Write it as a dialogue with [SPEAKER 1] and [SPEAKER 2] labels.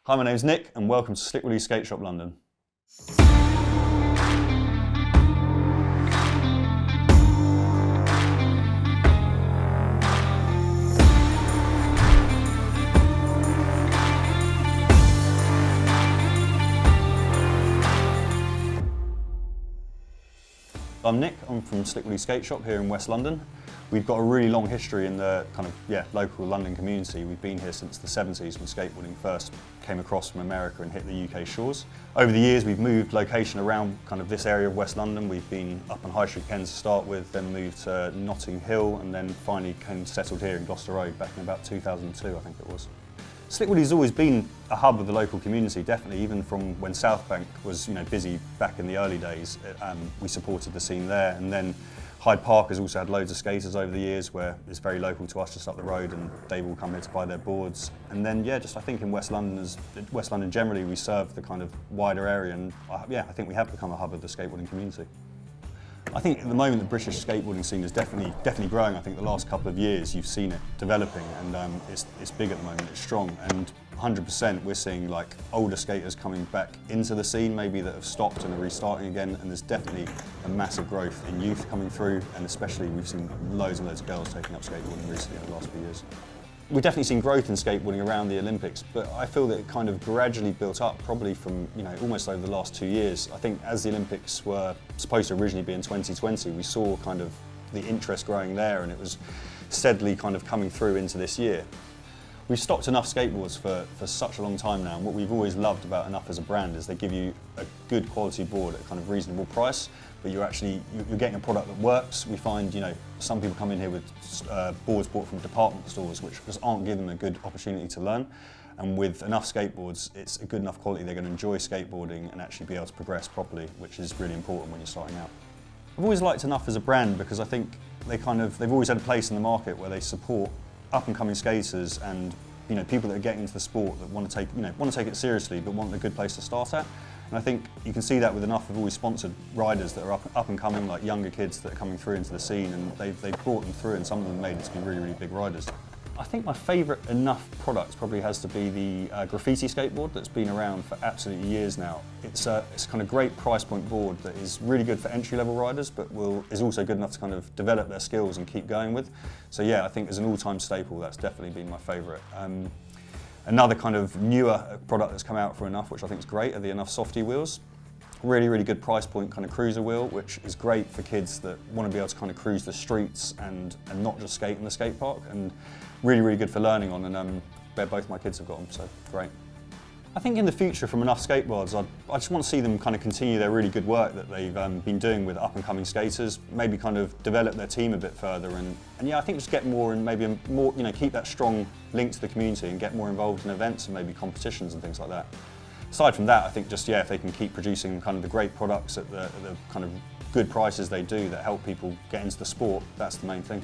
[SPEAKER 1] Hi, my name's Nick and welcome to Slick Willies Skate Shop London. I'm Nick, I'm from Slick Willies Skate Shop here in West London. We've got a really long history in the local London community. We've been here since the 70s when skateboarding first came across from America and hit the UK shores. Over the years we've moved location around this area of West London. We've been up on High Street Kens to start with, then moved to Notting Hill and then finally settled here in Gloucester Road back in about 2002 I think it was. Slick Willies has always been a hub of the local community, definitely, even from when South Bank was busy back in the early days. We supported the scene there, and then Hyde Park has also had loads of skaters over the years where it's very local to us, just up the road, and they will come here to buy their boards. And then I think in West London generally we serve the kind of wider area, and I think we have become a hub of the skateboarding community. I think at the moment the British skateboarding scene is definitely growing. I think the last couple of years you've seen it developing, and it's big at the moment, it's strong, and 100% we're seeing older skaters coming back into the scene, maybe that have stopped and are restarting again, and there's definitely a massive growth in youth coming through, and especially we've seen loads and loads of girls taking up skateboarding recently in the last few years. We've definitely seen growth in skateboarding around the Olympics, but I feel that it kind of gradually built up, probably from almost over the last 2 years. I think as the Olympics were supposed to originally be in 2020, we saw kind of the interest growing there, and it was steadily kind of coming through into this year. We've stocked Enuff Skateboards for such a long time now, and what we've always loved about Enuff as a brand is they give you a good quality board at a kind of reasonable price, but you're getting a product that works. We find some people come in here with boards bought from department stores which just aren't giving them a good opportunity to learn, and with Enuff Skateboards it's a good enough quality they're going to enjoy skateboarding and actually be able to progress properly, which is really important when you're starting out. I've always liked Enuff as a brand because I think they've always had a place in the market where they support up-and-coming skaters and people that are getting into the sport that want to take it seriously but want a good place to start at. And I think you can see that with Enuff. We've always sponsored riders that are up and coming, like younger kids that are coming through into the scene, and they've brought them through, and some of them made it to be really, really big riders. I think my favourite Enuff product probably has to be the graffiti skateboard that's been around for absolutely years now. It's a kind of great price point board that is really good for entry-level riders, but is also good enough to kind of develop their skills and keep going with. So yeah, I think as an all-time staple, that's definitely been my favourite. Another kind of newer product that's come out for Enuff, which I think is great, are the Enuff Softy wheels. Really, really good price point kind of cruiser wheel, which is great for kids that want to be able to kind of cruise the streets and not just skate in the skate park, and really, really good for learning on, and both my kids have got them, so great. I think in the future from Enuff Skateboards, I just want to see them kind of continue their really good work that they've been doing with up-and-coming skaters, maybe kind of develop their team a bit further, and I think just get more and maybe more, keep that strong link to the community and get more involved in events and maybe competitions and things like that. Aside from that, I think just, if they can keep producing kind of the great products at the kind of good prices they do that help people get into the sport, that's the main thing.